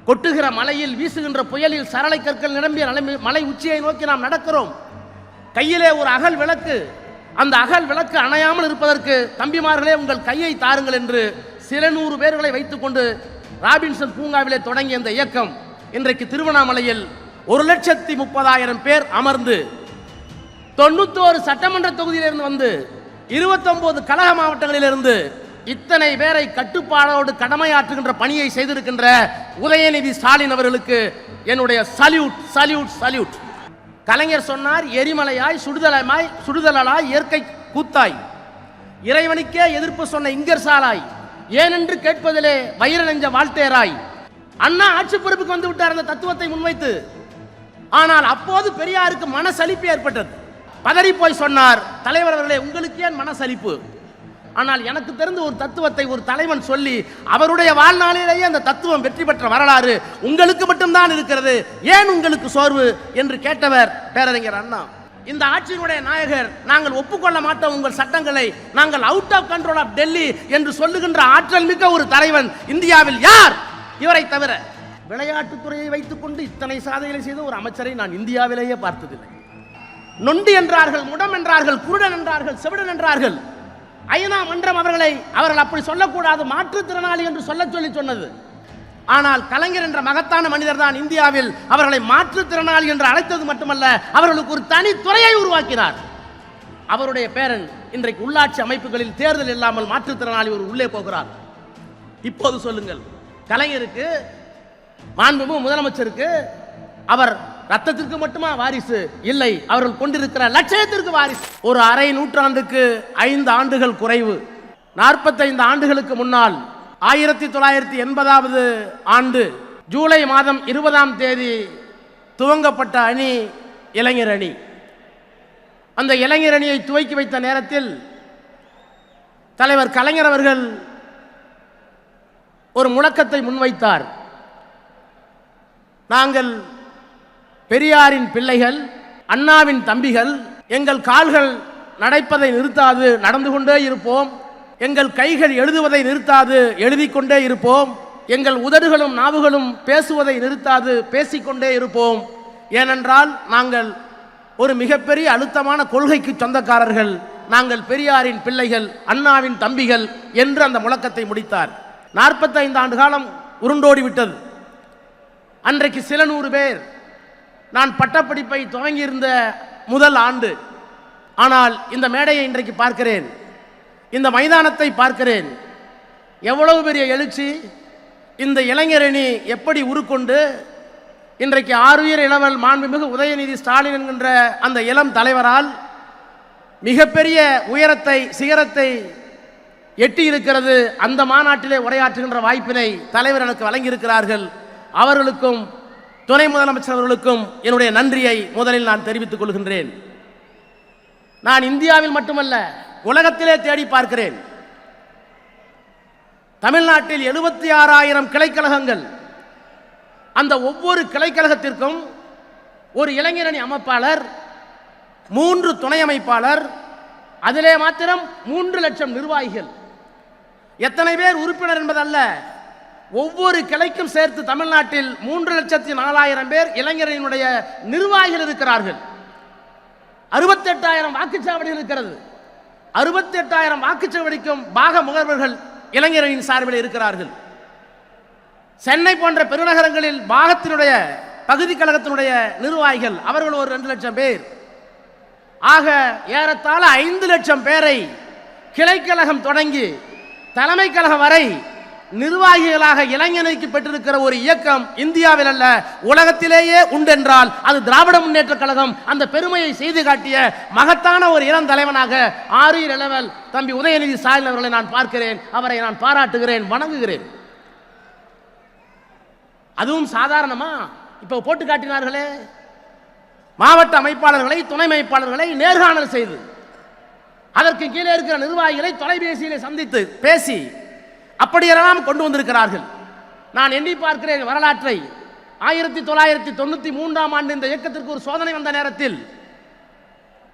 கொட்டுகிற மலையில், வீசுகின்ற புயலில் சரளை கற்கள் நிரம்பிய மலை உச்சியை நோக்கி நாம் நடக்கிறோம். கையிலே ஒரு அகல் விளக்கு. அந்த அகல் விளக்கு அணையாமல் இருப்பதற்கு தம்பிமார்களே உங்கள் கையை தாருங்கள் என்று சில நூறு பேர்களை வைத்துக்கொண்டு ராபின்சன் பூங்காவிலே தொடங்கிய இந்த இயக்கம் இன்றைக்கு திருவண்ணாமலையில் 1,30,000 பேர் அமர்ந்து 91 சட்டமன்ற தொகுதியிலிருந்து வந்து 29 கழக மாவட்டங்களிலிருந்து இத்தனை பேரை கட்டுப்பாடோடு கடமையாற்றுகின்ற பணியை செய்திருக்கின்ற உதயநிதி ஸ்டாலின் அவர்களுக்கு என்னுடைய சல்யூட் சல்யூட் சல்யூட். கலைஞர் சொன்னார், எரிமலையாய் சுடுதலாய் இயற்கை கூத்தாய், இறைவனுக்கே எதிர்ப்பு சொன்ன இங்கர்சாலாய், ஏனென்று கேட்பதிலே வயிற நெஞ்ச வாழ்த்தேராய். அண்ணா ஆட்சி பொறுப்புக்கு வந்து விட்டார் அந்த தத்துவத்தை முன்வைத்து. ஆனால் அப்போது பெரியாருக்கு மனசலிப்பு ஏற்பட்டது. பதறி போய் சொன்னார், தலைவர் அவர்களே உங்களுக்கு ஏன் மனசலிப்பு? ஆனால் எனக்கு தெரிந்த ஒரு தத்துவத்தை ஒரு தலைவன் சொல்லி அவருடைய வாழ்நாளிலேயே அந்த தத்துவம் வெற்றி பெற்ற வரலாறு உங்களுக்கு மட்டும்தான் இருக்கிறது, ஏன் உங்களுக்கு சோர்வு என்று கேட்டவர் பேரறிஞர் அண்ணா. இந்த ஆட்சியினுடைய நாயகர், நாங்கள் ஒப்புக்கொள்ள மாட்டோம் உங்கள் சட்டங்களை, நாங்கள் out of control of Delhi என்று சொல்லுகின்ற ஆற்றல் மிக்க ஒரு தலைவன் இந்தியாவில் யார்? இவரை தவிர விளையாட்டுத்துறையை வைத்துக் கொண்டு இத்தனை சாதனைகளை செய்த ஒரு அமைச்சரை நான் இந்தியாவிலேயே பார்த்ததில்லை. நொண்டி என்றார்கள், முடம் என்றார்கள், குருடன் என்றார்கள், செவிடன் என்றார்கள். ஐநா மன்றம் அவர்கள் அப்படி சொல்லக்கூடாது, மாற்றுத்திறனாளி என்று சொல்லி சொன்னது. ஆனால் கலைஞர் என்ற மகத்தான மனிதர் தான் இந்தியாவில் அவர்களை மாற்றுத்திறனாளி என்று அழைத்தது மட்டுமல்ல, அவர்களுக்கு ஒரு தனி துறையை உருவாக்கினார். அவருடைய பேரன் இன்றைக்கு உள்ளாட்சி அமைப்புகளில் தேர்தல் இல்லாமல் மாற்றுத்திறனாளி ஒரு உள்ளே போகிறார். இப்போது சொல்லுங்கள், கலைஞருக்கு, மாண்புமிகு முதலமைச்சருக்கு அவர் ரத்தத்திற்கு மட்டுமா வாரிசு? இல்லை, அவர்கள் கொண்டிருக்கிற லட்சியத்திற்கு வாரிசு. ஒரு அரை நூற்றாண்டுக்கு 5 ஆண்டுகள் குறைவு. 45 ஆண்டுகளுக்கு முன்னால் 1980வது ஆண்டு ஜூலை மாதம் 20ஆம் தேதி துவங்கப்பட்ட அணி இளைஞர் அணி. அந்த இளைஞர் அணியை துவக்கி வைத்த நேரத்தில் தலைவர் கலைஞர் அவர்கள் ஒரு முழக்கத்தை முன்வைத்தார். நாங்கள் பெரியாரின் பிள்ளைகள், அண்ணாவின் தம்பிகள், எங்கள் கால்கள் நடப்பதை நிறுத்தாது, நடந்து கொண்டே இருப்போம். எங்கள் கைகள் எழுதுவதை நிறுத்தாது, எழுதிக்கொண்டே இருப்போம். எங்கள் உதடுகளும் நாவுகளும் பேசுவதை நிறுத்தாது, பேசிக்கொண்டே இருப்போம். ஏனென்றால் நாங்கள் ஒரு மிகப்பெரிய அழுத்தமான கொள்கைக்கு சொந்தக்காரர்கள், நாங்கள் பெரியாரின் பிள்ளைகள், அண்ணாவின் தம்பிகள் என்று அந்த முழக்கத்தை முடித்தார். 45 ஆண்டு காலம் உருண்டோடிவிட்டது. அன்றைக்கு சில நூறு பேர். நான் பட்டப்படிப்பை துவங்கியிருந்த முதல் ஆண்டு. ஆனால் இந்த மேடையை இன்றைக்கு பார்க்கிறேன், இந்த மைதானத்தை பார்க்கிறேன். எவ்வளவு பெரிய எழுச்சி! இந்த இளைஞரணி எப்படி உருக்கொண்டு இன்றைக்கு ஆருயிர் இளவல் மாண்புமிகு உதயநிதி ஸ்டாலின் என்கின்ற அந்த இளம் தலைவரால் மிகப்பெரிய உயரத்தை, சிகரத்தை எட்டி இருக்கிறது. அந்த மாநாட்டிலே உரையாற்றுகின்ற வாய்ப்பினை தலைவர் எனக்கு வழங்கியிருக்கிறார்கள். அவர்களுக்கும் துணை முதலமைச்சர் அவர்களுக்கும் என்னுடைய நன்றியை முதலில் நான் தெரிவித்துக் கொள்கின்றேன். நான் இந்தியாவில் மட்டுமல்ல, உலகத்திலே தேடி பார்க்கிறேன். தமிழ்நாட்டில் 76,000 கிளைக்கழகங்கள். அந்த ஒவ்வொரு கிளைக்கழகத்திற்கும் ஒரு இளைஞரணி அமைப்பாளர், 3 துணை அமைப்பாளர், அதிலே மாத்திரம் 3 லட்சம் நிர்வாகிகள். எத்தனை பேர் உறுப்பினர் என்பதல்ல, ஒவ்வொரு கிளைக்கும் சேர்த்து தமிழ்நாட்டில் 3,04,000 பேர் இளைஞரினுடைய நிர்வாகிகள் இருக்கிறார்கள். 68,000 வாக்குச்சாவடிகள் இருக்கிறது. 68,000 வாக்குச்சாவடிக்கும் பாக முகவர்கள் இளைஞரின் சார்பில் இருக்கிறார்கள். சென்னை போன்ற பெருநகரங்களில் பாகத்தினுடைய பகுதி கழகத்தினுடைய நிர்வாகிகள் அவர்கள் ஒரு 2 லட்சம் பேர். ஆக ஏறத்தாழ 5 லட்சம் பேரை கிளைக்கழகம் தொடங்கி தலைமை கழகம் வரை நிர்வாகிகளாக இளைஞனுக்கு பெற்றிருக்கிற ஒரு இயக்கம் இந்தியாவில் அல்ல, உலகத்திலேயே உண்டென்றால் அது திராவிட முன்னேற்ற கழகம். அந்த பெருமையை செய்து காட்டிய மகத்தான ஒரு இளம் தலைவனாக ஆருயிர் இளவல் தம்பி உதயநிதி ஸ்டாலின் அவர்களை நான் பார்க்கிறேன். அவரை நான் பாராட்டுகிறேன், வணங்குகிறேன். அதுவும் சாதாரணமா இப்போ போட்டு காட்டினார்களே, மாவட்ட அமைப்பாளர்களை, துணை அமைப்பாளர்களை நேர்காணல் செய்து அதற்கு கீழே இருக்கிற நிர்வாகிகளை தொலைபேசியிலே சந்தித்து பேசி அப்படியெல்லாம் கொண்டு வந்திருக்கிறார்கள். நான் எண்ணி பார்க்கிறேன் வரலாற்றை. 1993ஆம் ஆண்டு இந்த இயக்கத்திற்கு ஒரு சோதனை வந்த நேரத்தில்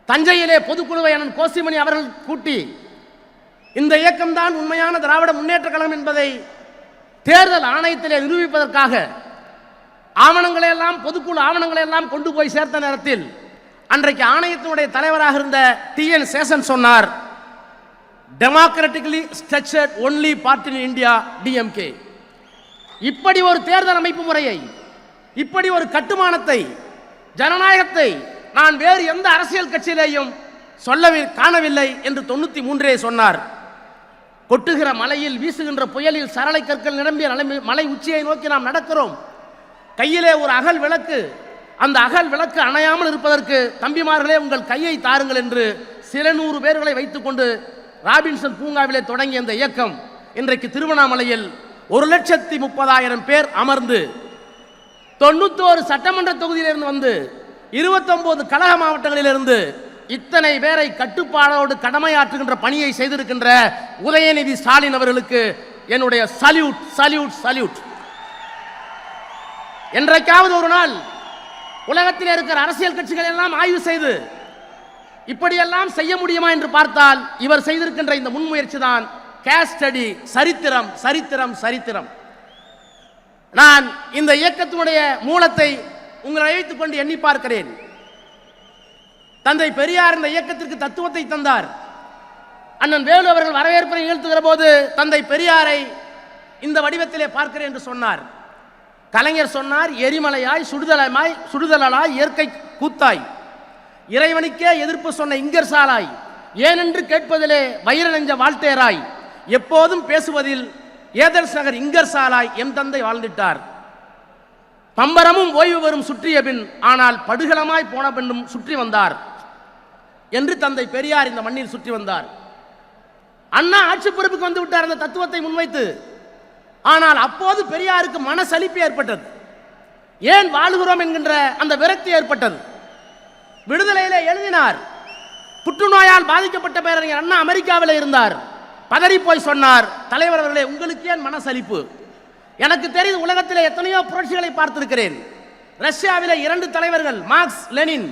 தஞ்சையிலே பொதுக்குழுவை அண்ணன் கோசிமணி அவர்கள் கூட்டி இந்த இயக்கம்தான் உண்மையான திராவிட முன்னேற்ற கழகம் என்பதை தேர்தல் ஆணையத்திலே நிரூபிப்பதற்காக ஆவணங்களை எல்லாம் பொதுக்குழு ஆவணங்களை எல்லாம் கொண்டு போய் சேர்த்த நேரத்தில் அன்றைக்கு ஆணையத்தினுடைய தலைவராக இருந்த TN சேஷன் சொன்னார், democratically structured only party in India DMK. இப்படி ஒரு தேர்தல் அமைப்பு முறையை, இப்படி ஒரு கட்டுமானத்தை, ஜனநாயகத்தை நான் வேறு எந்த அரசியல் கட்சியிலேயும் காணவில்லை என்று 93 சொன்னார். கொட்டுகிற மலையில், வீசுகின்ற புயலில், சரளை கற்கள் நிரம்பிய மலை உச்சியை நோக்கி நாம் நடக்கிறோம். கையிலே ஒரு அகல் விளக்கு, அந்த அகல் விளக்கு அணையாமல் இருப்பதற்கு தம்பிமார்களே உங்கள் கையை தாருங்கள் என்று சில 100 பேர்களை வைத்துக்கொண்டு ராபின்சன் பூங்காவிலே தொடங்கிய இந்த இயக்கம் இன்றைக்கு திருவண்ணாமலையில் 1,30,000 பேர் அமர்ந்து 91 சட்டமன்ற தொகுதியிலிருந்து வந்து 29 கழக மாவட்டங்களிலிருந்து இத்தனை பேரை கட்டுப்பாடோடு கடமையாற்றுகின்ற பணியை செய்திருக்கின்ற உதயநிதி ஸ்டாலின் அவர்களுக்கு என்னுடைய சல்யூட் சல்யூட் சல்யூட். என்றைக்காவது ஒரு நாள் உலகத்தில் இருக்கிற அரசியல் கட்சிகள் எல்லாம் ஆய்வு செய்து இப்படியெல்லாம் செய்ய முடியுமா என்று பார்த்தால் இவர் செய்திருக்கின்ற இந்த முன்முயற்சி தான் கேஸ் ஸ்டடி, சரித்திரம் சரித்திரம் சரித்திரம். நான் இந்த இயக்கத்தினுடைய மூலத்தை உங்களை அழைத்துக் கொண்டு எண்ணி பார்க்கிறேன். தந்தை பெரியார் இந்த இயக்கத்திற்கு தத்துவத்தை தந்தார். அண்ணன் வேலு அவர்கள் வரவேற்பை நிகழ்த்துகிற போது தந்தை பெரியாரை இந்த வடிவத்திலே பார்க்கிறேன் என்று சொன்னார். கலைஞர் சொன்னார், எரிமலையாய் சுடுதலாய் இயற்கை கூத்தாய், இறைவனுக்கே எதிர்ப்பு சொன்ன இங்கர்சாலாய், ஏனென்று கேட்பதிலே வைர நெஞ்ச வாழ்த்தேராய், எப்போதும் பேசுவதில் ஏதர்ஸ் நகர் இங்கர்சாலாய் எம் தந்தை வாழ்ந்திட்டார். பம்பரமும் ஓய்வு வரும் சுற்றிய பின், ஆனால் படுகளமாய் போன பின்னும் சுற்றி வந்தார் என்று தந்தை பெரியார் இந்த மண்ணில் சுற்றி வந்தார். அண்ணா ஆட்சி பொறுப்புக்கு வந்து விட்டார் அந்த தத்துவத்தை முன்வைத்து. ஆனால் அப்போது பெரியாருக்கு மனசலிப்பு ஏற்பட்டது. ஏன் வாழுகிறோம் என்கின்ற அந்த விரக்தி ஏற்பட்டது. விடுதலையிலே எழுதினார், புற்றுநோயால் பாதிக்கப்பட்ட பேரறிஞர் அண்ணா அமெரிக்காவில் இருந்தார். பதறி போய் சொன்னார், தலைவர் அவர்களே உங்களுக்கு ஏன் மனசலிப்பு? எனக்கு தெரிந்து உலகத்திலே எத்தனையோ புரட்சிகளை பார்த்திருக்கிறேன். ரஷ்யாவிலே 2 தலைவர்கள், மார்க்ஸ் லெனின்,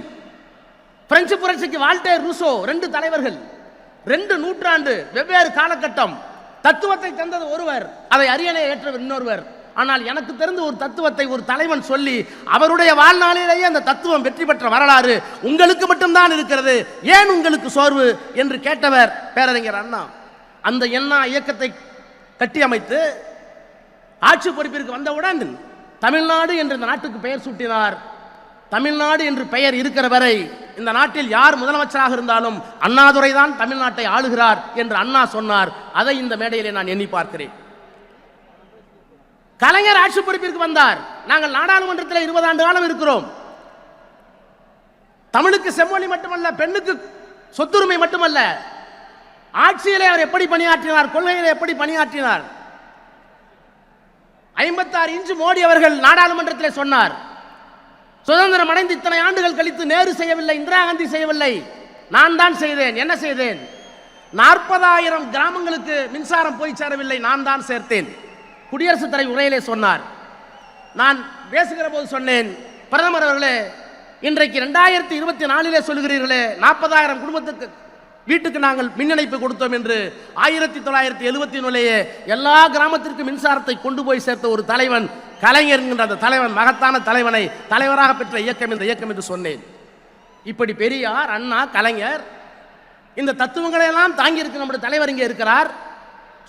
பிரெஞ்சு புரட்சிக்கு வால்டேர் ரூசோ, 2 தலைவர்கள், 2 நூற்றாண்டு வெவ்வேறு காலகட்டம். தத்துவத்தை தந்தது ஒருவர், அதை அரியணை ஏற்றவர் இன்னொருவர். ஆனால் எனக்கு தெரிந்த ஒரு தத்துவத்தை ஒரு தலைவன் சொல்லி அவருடைய வாழ்நாளிலேயே அந்த தத்துவம் வெற்றி பெற்ற வரலாறு உங்களுக்கு மட்டும்தான் இருக்கிறது, ஏன் உங்களுக்கு சோர்வு என்று கேட்டவர் பேரறிஞர் அண்ணா. அந்த அண்ணா இயக்கத்தை கட்டியமைத்து ஆட்சி பொறுப்பிற்கு வந்தவுடன் தமிழ்நாடு என்று இந்த நாட்டுக்கு பெயர் சூட்டினார். தமிழ்நாடு என்று பெயர் இருக்கிற வரை இந்த நாட்டில் யார் முதலமைச்சராக இருந்தாலும் அண்ணாதுரை தான் தமிழ்நாட்டை ஆளுகிறார் என்று அண்ணா சொன்னார். அதை இந்த மேடையிலே நான் எண்ணி பார்க்கிறேன். கலைஞர் ஆட்சி பொறுப்பிற்கு வந்தார். நாங்கள் நாடாளுமன்றத்தில் 20 ஆண்டு காலம் இருக்கிறோம். தமிழுக்கு செம்மொழி மட்டுமல்ல, பெண்ணுக்கு சொத்துரிமை மட்டுமல்ல, ஆட்சியிலே அவர் எப்படி பணியாற்றினார், கொள்கையிலே எப்படி பணியாற்றினார். 56 இன்ச் மோடி அவர்கள் நாடாளுமன்றத்தில் சொன்னார், சுதந்திரம் அடைந்து இத்தனை ஆண்டுகள் கழித்து நேரு செய்யவில்லை, இந்திரா காந்தி செய்யவில்லை, நான் தான் செய்தேன். என்ன செய்தேன்? 40,000 கிராமங்களுக்கு மின்சாரம் போய் சேரவில்லை, நான் தான் சேர்த்தேன். குடியரசுத் தலைவர் உரையிலே சொன்னார். நான் பேசுகிற போது சொன்னேன், பிரதமர் அவர்களே இன்றைக்கு 2024 சொல்லுகிறீர்களே 40,000 குடும்பத்துக்கு வீட்டுக்கு நாங்கள் மின் இணைப்பு கொடுத்தோம் என்று. 1974 எல்லா கிராமத்திற்கும் மின்சாரத்தை கொண்டு போய் சேர்த்த ஒரு தலைவன் கலைஞர் என்கின்ற அந்த தலைவன், மகத்தான தலைவனை தலைவராக பெற்ற இயக்கம் இந்த இயக்கம் என்று சொன்னேன். இப்படி பெரியார், அண்ணா, கலைஞர் இந்த தத்துவங்களை எல்லாம் தாங்கி இருக்க நம்முடைய தலைவர் இங்கே இருக்கிறார்.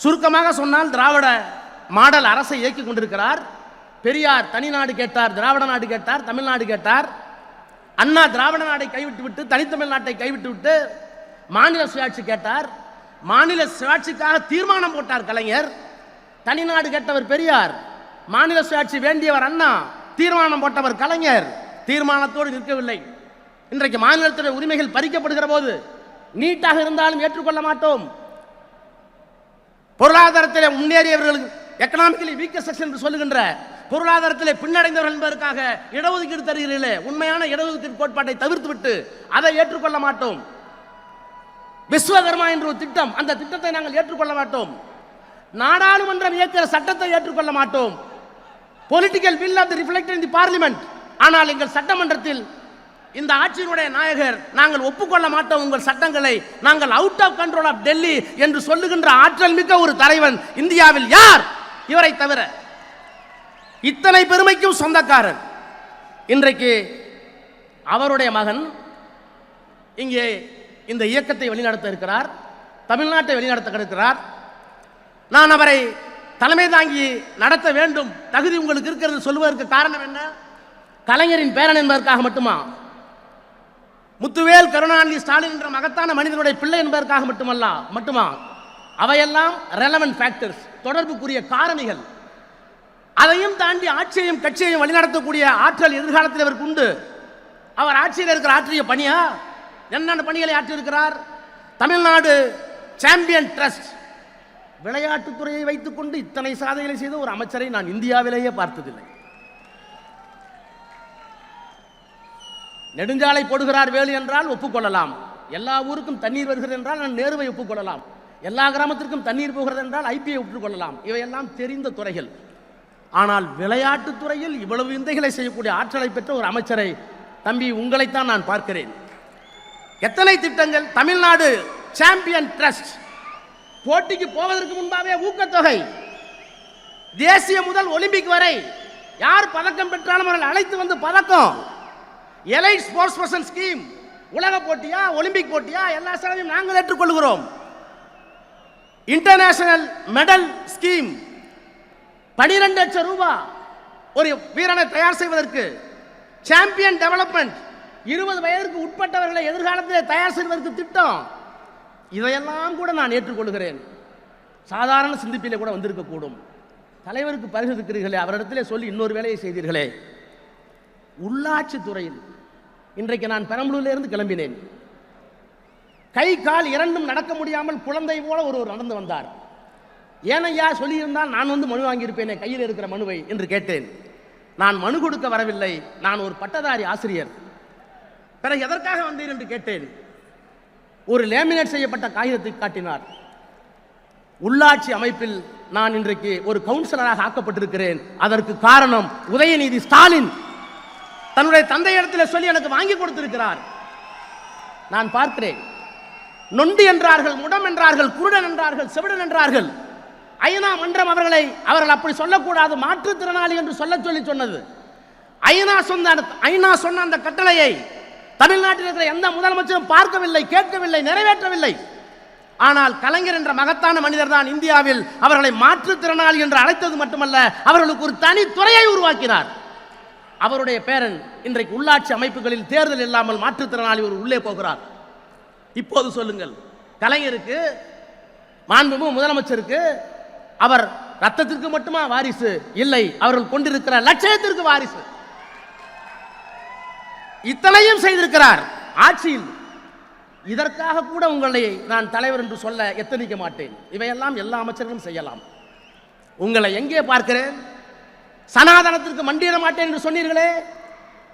சுருக்கமாக சொன்னால் திராவிட மாடல் அரசை இயக்கி கொண்டிருக்கிறார். பெரியார் தனி நாடு கேட்டார், திராவிட நாடு கேட்டார், தமிழ்நாடு கேட்டார். அண்ணா திராவிட நாடை கைவிட்டு விட்டு தனித்தமிழ் நாட்டை கைவிட்டு விட்டு மாநில சுயாட்சி கேட்டார். மாநில சுயாட்சிக்காக தீர்மானம் போட்டார் கலைஞர். தனிநாடு கேட்டவர் பெரியார், மாநில சுயாட்சி வேண்டியவர் அண்ணா, தீர்மானம் போட்டவர் கலைஞர். தீர்மானத்தோடு நிற்கவில்லை. இன்றைக்கு மாநிலத்துடைய உரிமைகள் பறிக்கப்படுகிற போது நீட்டாக இருந்தாலும் ஏற்றுக்கொள்ள மாட்டோம். பொருளாதாரத்தில் முன்னேறியவர்களுக்கு எக்கனாமிக்கலி வீக்கர் செக்ஷன் என்று சொல்லுகின்ற பொருளாதாரத்திலே பின்னடைந்தவர்கள் என்பதற்காக இடஒதுக்கீடு தருகிறீர்களே, உண்மையான இடஒதுக்கீடு கோட்பாட்டை தவிர்த்து விட்டு அதை ஏற்றுக்கொள்ள மாட்டோம். விஸ்வகர்மா என்ற ஒரு திட்டம், அந்த திட்டத்தை நாங்கள் ஏற்றுக்கொள்ள மாட்டோம். நாடாளுமன்றம் இயக்கிற சட்டத்தை ஏற்றுக்கொள்ள மாட்டோம். Political will of the reflected in the parliament. ஆனால் எங்கள் சட்டமன்றத்தில் இந்த ஆட்சியினுடைய நாயகர் நாங்கள் ஒப்புக்கொள்ள மாட்டோம் உங்கள் சட்டங்களை, நாங்கள் out of control of Delhi என்று சொல்லுகின்ற ஆற்றல் மிக்க ஒரு தலைவன் இந்தியாவில் யார்? இவரை தவிர. இத்தனை பெருமைக்கும் சொந்தக்காரர். இன்றைக்கு அவருடைய மகன் இங்கே இந்த இயக்கத்தை வழிநடத்த இருக்கிறார், தமிழ்நாட்டை வழிநடத்த இருக்கிறார். நான் அவரை தலைமை தாங்கி நடத்த வேண்டும், தகுதி உங்களுக்கு இருக்கிறது சொல்வதற்கு காரணம் என்ன? கலைஞரின் பேரன் என்பதற்காக மட்டுமா? முத்துவேல் கருணாநிதி ஸ்டாலின் என்ற மகத்தான மனிதனுடைய பிள்ளை என்பதற்காக மட்டுமா? அவையெல்லாம் ரெலவென்ட் ஃபேக்டர்ஸ், தொடர்புக்குரிய காரணிகள். அதையும் தாண்டி ஆட்சியையும் கட்சியையும் வழிநடத்தக்கூடிய ஆற்றல் எதிர்காலத்தில் அவருக்கு உண்டு. அவர் ஆட்சியில் இருக்கிற ஆற்றிய பணியா? என்னென்ன பணிகளை ஆற்றியிருக்கிறார்? தமிழ்நாடு சாம்பியன் ட்ரஸ்ட், விளையாட்டுத்துறையை வைத்துக் கொண்டு இத்தனை சாதனைகளை செய்த ஒரு அமைச்சரை நான் இந்தியாவிலேயே பார்த்ததில்லை. நெடுஞ்சாலை போடுகிறார் வேலு என்றால் ஒப்புக்கொள்ளலாம். எல்லா ஊருக்கும் தண்ணீர் வருகிறது என்றால் நான் நேருவை ஒப்புக்கொள்ளலாம். எல்லா கிராமத்திற்கும் தண்ணீர் போகிறது என்றால் ஐபியை ஒப்புக்கொள்ளலாம். இவையெல்லாம் தெரிந்த துறைகள். ஆனால் விளையாட்டுத் துறையில் இவ்வளவு விந்தைகளை செய்யக்கூடிய ஆற்றலை பெற்ற ஒரு அமைச்சரை, தம்பி, உங்களைத்தான் நான் பார்க்கிறேன். எத்தனை திட்டங்கள்! தமிழ்நாடு சாம்பியன் ட்ரஸ்ட், போட்டிக்கு போவதற்கு முன்பாகவே ஊக்கத்தொகை, தேசிய முதல் ஒலிம்பிக் வரை யார் பதக்கம் பெற்றாலும் அவர்கள் அழைத்து வந்து பதக்கம். எலைட் ஸ்போர்ட்ஸ் பர்சன் ஸ்கீம், உலக போட்டியா ஒலிம்பிக் போட்டியா எல்லா செலவையும் நாங்கள் ஏற்றுக்கொள்கிறோம். இன்டர்நேஷனல் மெடல் ஸ்கீம், 12 லட்சம் ரூபாய் ஒரு வீரனை தயார் செய்வதற்கு. சாம்பியன் டெவலப்மெண்ட், 20 வயதிற்கு உட்பட்டவர்களை எதிர்காலத்தில் தயார் செய்வதற்கு திட்டம். இதையெல்லாம் கூட நான் ஏற்றுக்கொள்கிறேன். சாதாரண சிந்திப்பிலே கூட வந்திருக்கக்கூடும். தலைவருக்கு பரிசு இருக்கிறீர்களே, அவரிடத்திலே சொல்லி இன்னொரு வேலையை செய்தீர்களே. உள்ளாட்சி துறையில் இன்றைக்கு நான் பெரம்பலூரிலிருந்து கிளம்பினேன். கை கால் இரண்டும் நடக்க முடியாமல் குழந்தை போல ஒருவர் நடந்து வந்தார். ஏனையா சொல்லியிருந்தால் நான் வந்து மனு வாங்கியிருப்பேனே, கையில் இருக்கிற மனுவை என்று கேட்டேன். நான் மனு கொடுக்க வரவில்லை, நான் ஒரு பட்டதாரி ஆசிரியர். பிறகு எதற்காக வந்தீர் என்று கேட்டேன். ஒரு லேமினேட் செய்யப்பட்ட காகிதத்தை காட்டினார். உள்ளாட்சி அமைப்பில் நான் இன்றைக்கு ஒரு கவுன்சிலராக ஆக்கப்பட்டிருக்கிறேன். அதற்கு காரணம் உதயநிதி ஸ்டாலின் தன்னுடைய தந்தையிடத்தில் சொல்லி எனக்கு வாங்கி கொடுத்திருக்கிறார். நான் பார்க்கிறேன். நொண்டி என்றார்கள், முடம் என்றார்கள், குருடன் என்றார்கள், செவிடன் என்றார்கள். ஐநா மன்றம் அவர்கள் அப்படி சொல்லக்கூடாது, மாற்றுத்திறனாளி என்று சொல்லி சொன்னது. ஐநா சொன்ன அந்த கட்டளையை தமிழ்நாட்டில் இருக்கிற எந்த முதலமைச்சரும் பார்க்கவில்லை, கேட்கவில்லை, நிறைவேற்றவில்லை. ஆனால் கலைஞர் என்ற மகத்தான மனிதர் தான் இந்தியாவில் அவர்களை மாற்றுத்திறனாளி என்று அழைத்தது மட்டுமல்ல, அவர்களுக்கு ஒரு தனி துறையை உருவாக்கினார். அவருடைய பேரன் இன்றைக்கு உள்ளாட்சி அமைப்புகளில் தேர்தல் இல்லாமல் மாற்றுத்திறனாளி ஒரு உள்ளே போகிறார். இப்போது சொல்லுங்கள், கலைஞருக்கு, மாண்புமிகு முதலமைச்சருக்கு அவர் ரத்தத்திற்கு மட்டுமா வாரிசு? இல்லை, அவர்கள் கொண்டிருக்கிற லட்சியத்திற்கு வாரிசு. இத்தனையும் செய்திருக்கிறார் ஆட்சியில். இதற்காக கூட உங்களை நான் தலைவர் என்று சொல்ல எத்தனிக்க மாட்டேன். இவையெல்லாம் எல்லா அமைச்சர்களும் செய்யலாம். உங்களை எங்கே பார்க்கிறேன்? சனாதனத்திற்கு மண்டியிட மாட்டேன் என்று சொன்னீர்களே.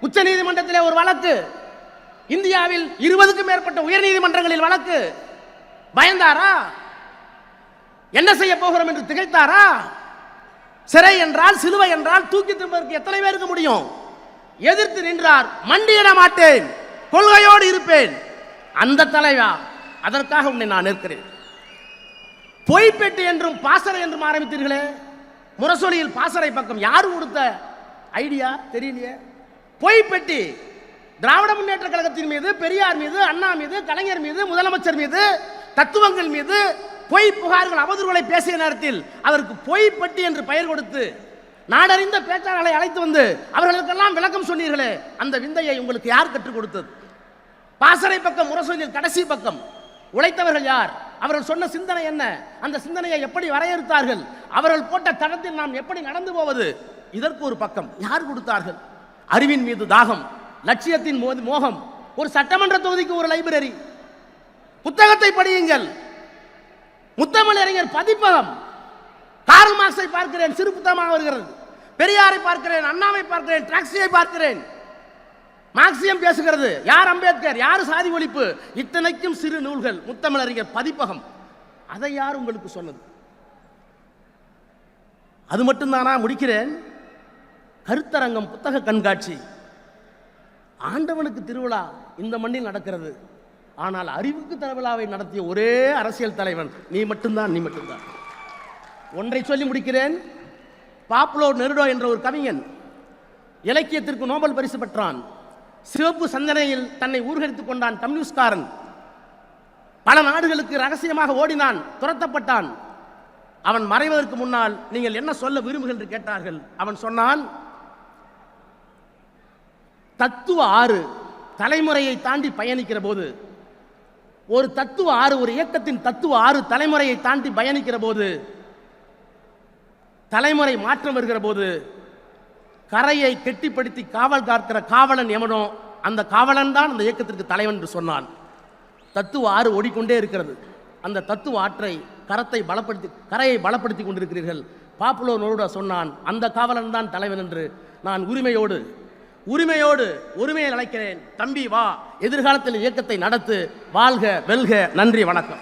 உச்ச நீதிமன்றத்திலே ஒரு வழக்கு, இந்தியாவில் 20க்கும் மேற்பட்ட உயர் நீதிமன்றங்களில் வழக்கு. பயந்தாரா? என்ன செய்ய போகிறோம் என்று திகைத்தாரா? சிறை என்றால், சிலுவை என்றால் தூக்கி திரும்பதற்கு எத்தனை பேருக்கு முடியும்? எதிர்த்து நின்றார். மண்டியிட மாட்டேன், கொள்கையோடு இருப்பேன். அந்த தலைவா, அதற்காக உன்னை நான் நிற்கிறேன். பொய்ப்பெட்டி என்றும் பாசறை என்றும் ஆரம்பித்தீர்களே. முரசொலியில் பாசறை பக்கம் யாரு கொடுத்த ஐடியா தெரியலையே. பொய்ப்பெட்டி, திராவிட முன்னேற்ற கழகத்தின் மீது, பெரியார் மீது, அண்ணா மீது, கலைஞர் மீது, முதலமைச்சர் மீது, தத்துவங்கள் மீது பொய் புகார்கள், அவதூறுகளை பேசிய நேரத்தில் அதற்கு பொய்ப்பெட்டி என்று பெயர் கொடுத்து நாடறிந்த பேச்சாளர்களை அழைத்து வந்து அவர்களுக்கெல்லாம் விளக்கம் சொன்னீர்களே. அந்த விந்தையை உங்களுக்கு யார் கற்றுக் கொடுத்தது? பாசறை பக்கம், முரசொலியில் கடைசி பக்கம் உழைத்தவர்கள் யார்? அவர்கள் சொன்ன சிந்தனை என்ன? அந்த சிந்தனையை எப்படி வரையறுத்தார்கள்? அவர்கள் போட்ட தடத்தில் நாம் எப்படி நடந்து போவது? இதற்கு ஒரு பக்கம் யார் கொடுத்தார்கள்? அறிவின் மீது தாகம், லட்சியத்தின் மோகம், ஒரு சட்டமன்ற தொகுதிக்கு ஒரு லைப்ரரி, புத்தகத்தை படியுங்கள். முத்தமிழ் அறிஞர் பதிப்பகம், கார்ல் மார்க்ஸை பார்க்கிறேன், சிறு புத்தகமாக வருகிறது. பெரியாரை பார்க்கிறேன், அண்ணாவை பார்க்கிறேன், ட்ராக்ஸியை பார்க்கிறேன். மார்க்சியம் பேசுகிறது, யார் அம்பேத்கர், யார் சாதி ஒழிப்பு, இத்தனைக்கும் சிறு நூல்கள். முத்தமிழறிஞர் பதிப்பகம், அதை யார் உங்களுக்கு சொன்னது? அது மட்டும்தானா? முடிக்கிறேன். கருத்தரங்கம், புத்தக கண்காட்சி, ஆண்டவனுக்கு திருவிழா இந்த மண்ணில் நடக்கிறது. ஆனால் அறிவுக்கு திருவிழாவை நடத்திய ஒரே அரசியல் தலைவன் நீ மட்டும்தான், நீ மட்டும்தான். ஒன்றை சொல்லி முடிக்கிறேன். பாப்லோ நெருடோ என்ற ஒரு கவிஞன் இலக்கியத்திற்கு நோபல் பரிசு பெற்றான். சிவப்பு சந்தனையில் தன்னை ஊர்கரித்துக் கொண்டான் கம்யூனிஸ்ட்காரன். பல நாடுகளுக்கு ரகசியமாக ஓடினான், துரத்தப்பட்டான். அவன் மறைவதற்கு முன்னால் நீங்கள் என்ன சொல்ல விரும்புகள் என்று கேட்டார்கள். அவன் சொன்னான், தத்துவ ஆறு தலைமுறையை தாண்டி பயணிக்கிற போது, ஒரு தத்துவ ஆறு, ஒரு இயக்கத்தின் தத்துவ ஆறு தலைமுறையை தாண்டி பயணிக்கிற போது, தலைமுறை மாற்றம் வருகிற போது, கரையை கெட்டிப்படுத்தி காவல் காக்கிற காவலன் எவனோ அந்த காவலன் தான் அந்த இயக்கத்திற்கு தலைவன் என்று சொன்னான். தத்துவ ஆறு ஓடிக்கொண்டே இருக்கிறது. அந்த தத்துவ ஆற்றை கரையை பலப்படுத்தி கொண்டிருக்கிறீர்கள். பாப்புலோ நெருடா சொன்னான், அந்த காவலன் தான் தலைவன் என்று. நான் உரிமையை அழைக்கிறேன். தம்பி வா, எதிர்காலத்தில் இயக்கத்தை நடத்து. வாழ்க வெல்க. நன்றி, வணக்கம்.